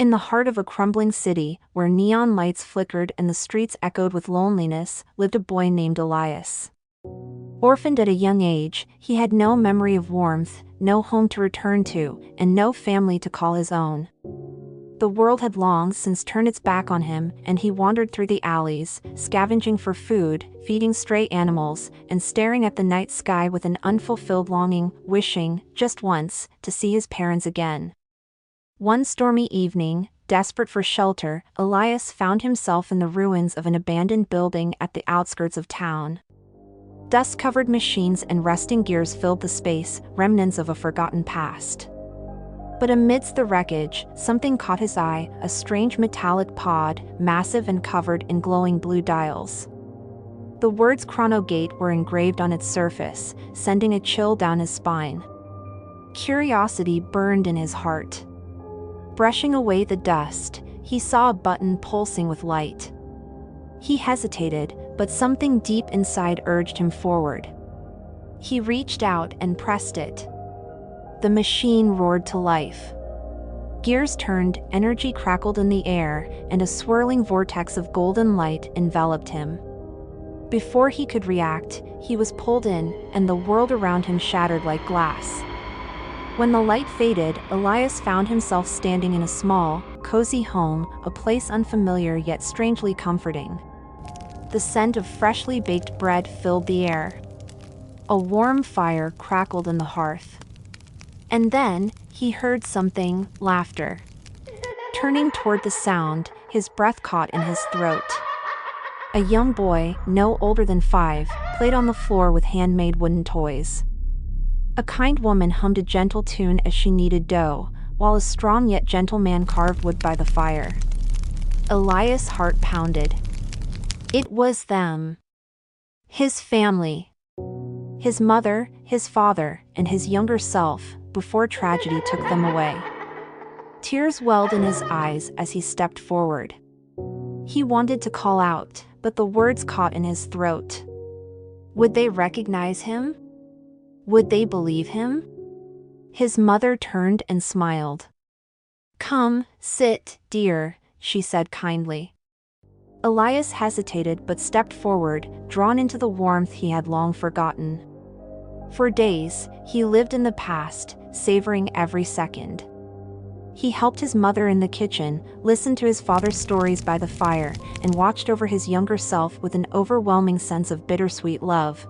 In the heart of a crumbling city, where neon lights flickered and the streets echoed with loneliness, lived a boy named Elias. Orphaned at a young age, he had no memory of warmth, no home to return to, and no family to call his own. The world had long since turned its back on him, and he wandered through the alleys, scavenging for food, feeding stray animals, and staring at the night sky with an unfulfilled longing, wishing, just once, to see his parents again. One stormy evening, desperate for shelter, Elias found himself in the ruins of an abandoned building at the outskirts of town. Dust-covered machines and rusting gears filled the space, remnants of a forgotten past. But amidst the wreckage, something caught his eye, a strange metallic pod, massive and covered in glowing blue dials. The words Chronogate were engraved on its surface, sending a chill down his spine. Curiosity burned in his heart. Brushing away the dust, he saw a button pulsing with light. He hesitated, but something deep inside urged him forward. He reached out and pressed it. The machine roared to life. Gears turned, energy crackled in the air, and a swirling vortex of golden light enveloped him. Before he could react, he was pulled in, and the world around him shattered like glass. When the light faded, Elias found himself standing in a small, cozy home, a place unfamiliar yet strangely comforting. The scent of freshly baked bread filled the air. A warm fire crackled in the hearth. And then, he heard something, laughter. Turning toward the sound, his breath caught in his throat. A young boy, no older than 5, played on the floor with handmade wooden toys. A kind woman hummed a gentle tune as she kneaded dough, while a strong yet gentle man carved wood by the fire. Elias' heart pounded. It was them. His family. His mother, his father, and his younger self, before tragedy took them away. Tears welled in his eyes as he stepped forward. He wanted to call out, but the words caught in his throat. Would they recognize him? Would they believe him? His mother turned and smiled. "Come, sit, dear," she said kindly. Elias hesitated but stepped forward, drawn into the warmth he had long forgotten. For days, he lived in the past, savoring every second. He helped his mother in the kitchen, listened to his father's stories by the fire, and watched over his younger self with an overwhelming sense of bittersweet love.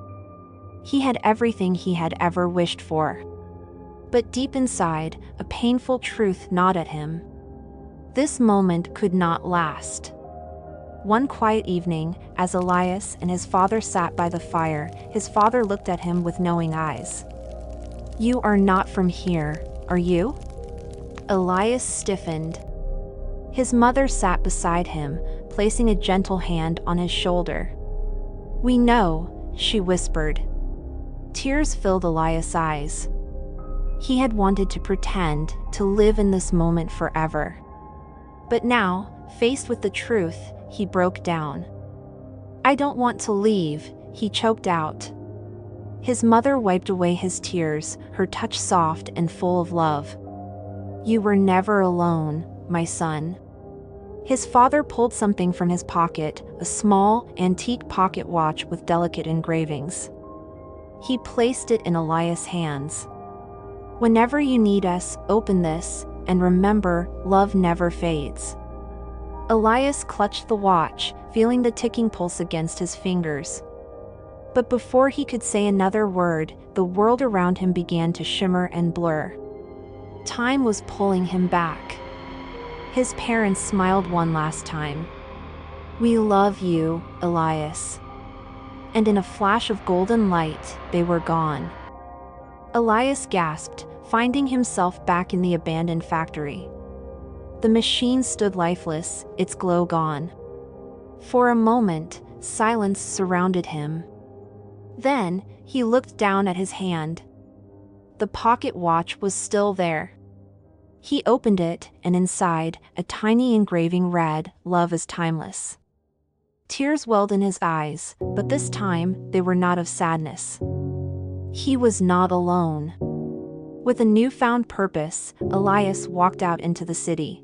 He had everything he had ever wished for. But deep inside, a painful truth gnawed at him. This moment could not last. One quiet evening, as Elias and his father sat by the fire, his father looked at him with knowing eyes. "You are not from here, are you?" Elias stiffened. His mother sat beside him, placing a gentle hand on his shoulder. "We know," she whispered. Tears filled Elias' eyes. He had wanted to pretend, to live in this moment forever. But now, faced with the truth, he broke down. "I don't want to leave," he choked out. His mother wiped away his tears, her touch soft and full of love. "You were never alone, my son." His father pulled something from his pocket, a small, antique pocket watch with delicate engravings. He placed it in Elias' hands. "Whenever you need us, open this, and remember, love never fades." Elias clutched the watch, feeling the ticking pulse against his fingers. But before he could say another word, the world around him began to shimmer and blur. Time was pulling him back. His parents smiled one last time. "We love you, Elias." And in a flash of golden light, they were gone. Elias gasped, finding himself back in the abandoned factory. The machine stood lifeless, its glow gone. For a moment, silence surrounded him. Then, he looked down at his hand. The pocket watch was still there. He opened it, and inside, a tiny engraving read, "Love is timeless." Tears welled in his eyes, but this time, they were not of sadness. He was not alone. With a newfound purpose, Elias walked out into the city.